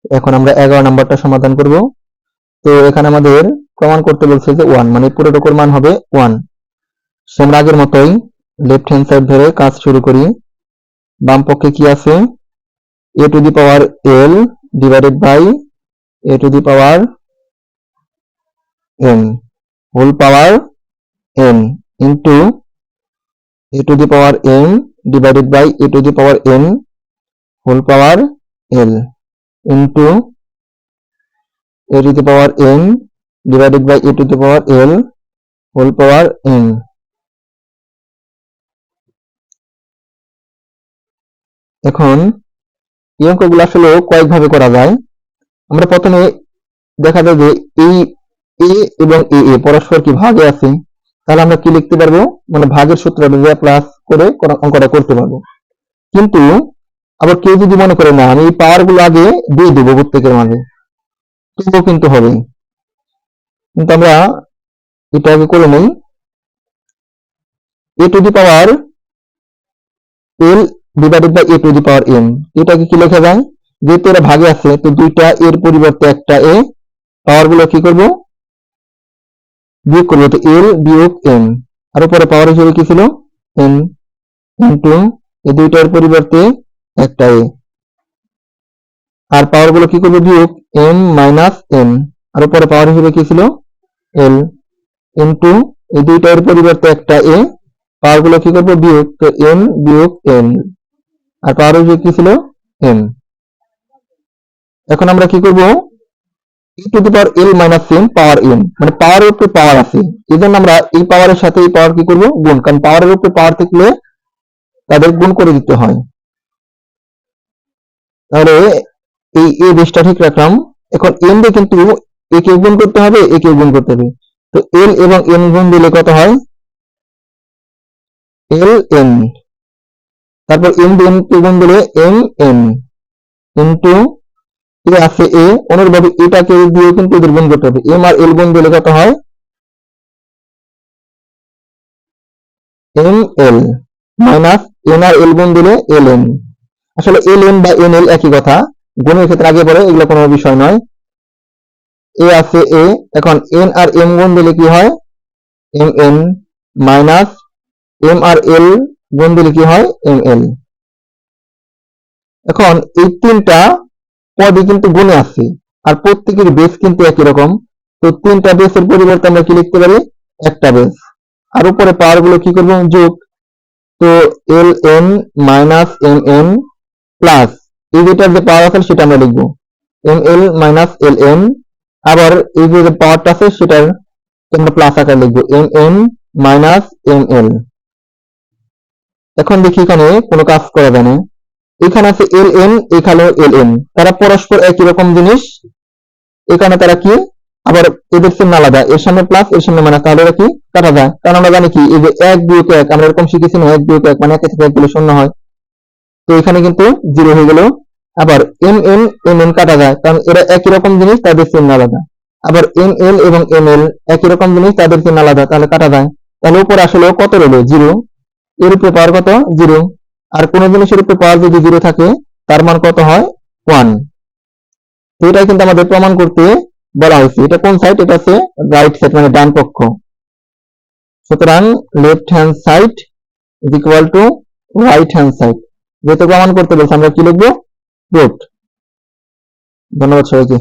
এখন আমরা 11 নাম্বারটা সমাধান করব। তো এখানে আমাদের প্রমাণ করতে বলছে যে 1, মানে পুরোটুকুর মান হবে 1। আমরা আগের মতোই লেফট হ্যান্ড সাইড ধরে কাজ শুরু করি। বাম পক্ষে কি আছে? a to the power l divided by a to the power n whole power n into a to the power m divided by a to the power n whole power l into a to the power n divided by a to the power l whole power n। এখন এই অঙ্কগুলো আসলে কয়েকভাবে করা যায়। আমরা প্রথমে দেখা যায় যে এই a এবং a পরস্পর কি ভাগে আছে, তাহলে আমরা কি লিখতে পারবো, মানে ভাগের সূত্রটা দিয়ে প্লাস করে অঙ্কটা করতে পারবো। কিন্তু আবার কেউ যদি মনে করে না আমি এই পাওয়ার গুলো আগে দিয়ে দেবো প্রত্যেকের মাঝে, তবুও কিন্তু হবে। কিন্তু আমরা এটা আগে করে নেই। a to the power l divided by a to the power n, এটাকে কি লেখা যায়? যেহেতু এরা ভাগে আছে তো দুইটা এর পরিবর্তে একটা a, পাওয়ার গুলো কি করব, বিয়োগ করবো। তো l বিয়োগ n, আর উপরে পাওয়ার হিসেবে কি ছিল n ইন্টু এই দুইটার পরিবর্তে একটা a, আর পাওয়ার গুলো কি করবো বিয়োগ m মাইনাস n, আর উপরে পাওয়ার হিসেবে কি ছিল l ইন্টু এই দুইটার পরিবর্তে একটা a, পাওয়ার গুলো কি করবো বিয়োগ, তো m বিয়োগ n, আর পাওয়ার হিসেবে কি ছিল m। এখন আমরা কি করব, e two the power l minus m power n, মানে পাওয়ারের উপরে পাওয়ার আছে, এই জন্য আমরা এই পাওয়ারের সাথে এই পাওয়ার কি করব গুণ, কারণ পাওয়ারের উপরে পাওয়ার থাকলে তাদের গুণ করে দিতে হয়। তাহলে এই a বেসটা ঠিক রাখলাম। এখন n দিয়ে কিন্তু a কে গুণ করতে হবে, a কে গুণ করতে হবে। তো l এবং n গুণ দিলে কত হয়, l n, তারপর m দিয়ে n কে গুণ দিলে m n ইন্টু আছে a, অনুরূপভাবে এটাকে দিয়ে কিন্তু এদের গুণ করতে হবে। m আর l গুণ দিলে কত হয় m l মাইনাস n আর l গুণ দিলে l n। আসলে l n বা n l একই কথা, গুণের ক্ষেত্রে আগে পরে এগুলো কোনো বিষয় নয়। a আছে a, এখন n আর m গুণ দিলে কি হয় m n মাইনাস m আর l গুণ দিলে কি হয় m l। এখন এই তিনটা পদই কিন্তু গুণে আছে, আর প্রত্যেকের বেস কিন্তু একই রকম। তো তিনটা বেসের পরিবর্তে আমরা কি লিখতে পারি, একটা বেস, আর উপরে পাওয়ার গুলো কি করবো যোগ। তো L N minus M N plus এই যেটার যে পাওয়ার আছে সেটা আমরা লিখবো M L minus L N, আবার এই যে পাওয়ারটা আছে সেটার আমরা প্লাস আকার লিখবো m n minus m l. এখন দেখি এখানে কোনো কাজ করা যায় না, এখানে আছে এল এন, এখানে এল এন, তারা পরস্পর একই রকম জিনিস, এখানে তারা কি আবার এদের চিহ্ন আলাদা, এর সামনে প্লাস এর সামনে মাইনাস, তাহলে এরা কি কাটা যায়। কারণ আমরা জানি কি এই যে 1 বিয়োগ 1 আমরা এরকম শিখেছি না, 1 বিয়োগ 1 মানে 1 থেকে 1 গেলে 0 হয়। তো এখানে কিন্তু 0 হয়ে গেল। আবার এম এন এম এন কাটা যায়, কারণ এরা একই রকম জিনিস তাদের চিহ্ন আলাদা। আবার এম এল এবং এম এল একই রকম জিনিস তাদের চিহ্ন আলাদা, তাহলে কাটা যায়। তাহলে উপরে আসলে কত রইল 0, এর উপরে পাওয়ার কত 0, আর কোন জিনিসের উপরে পাওয়ার যদি 0 থাকে তার মান কত হয় 1। তো এটাই কিন্তু আমাদের প্রমাণ করতে বলা হয়েছে। এটা কোন সাইড, এটা হচ্ছে রাইট সাইড মানে ডান পক্ষ। সুতরাং left hand side is equal to right hand side. যেহেতু প্রমাণ করতে বলছে আমরা কি লিখবো, প্রুফড। ধন্যবাদ সবাইকে।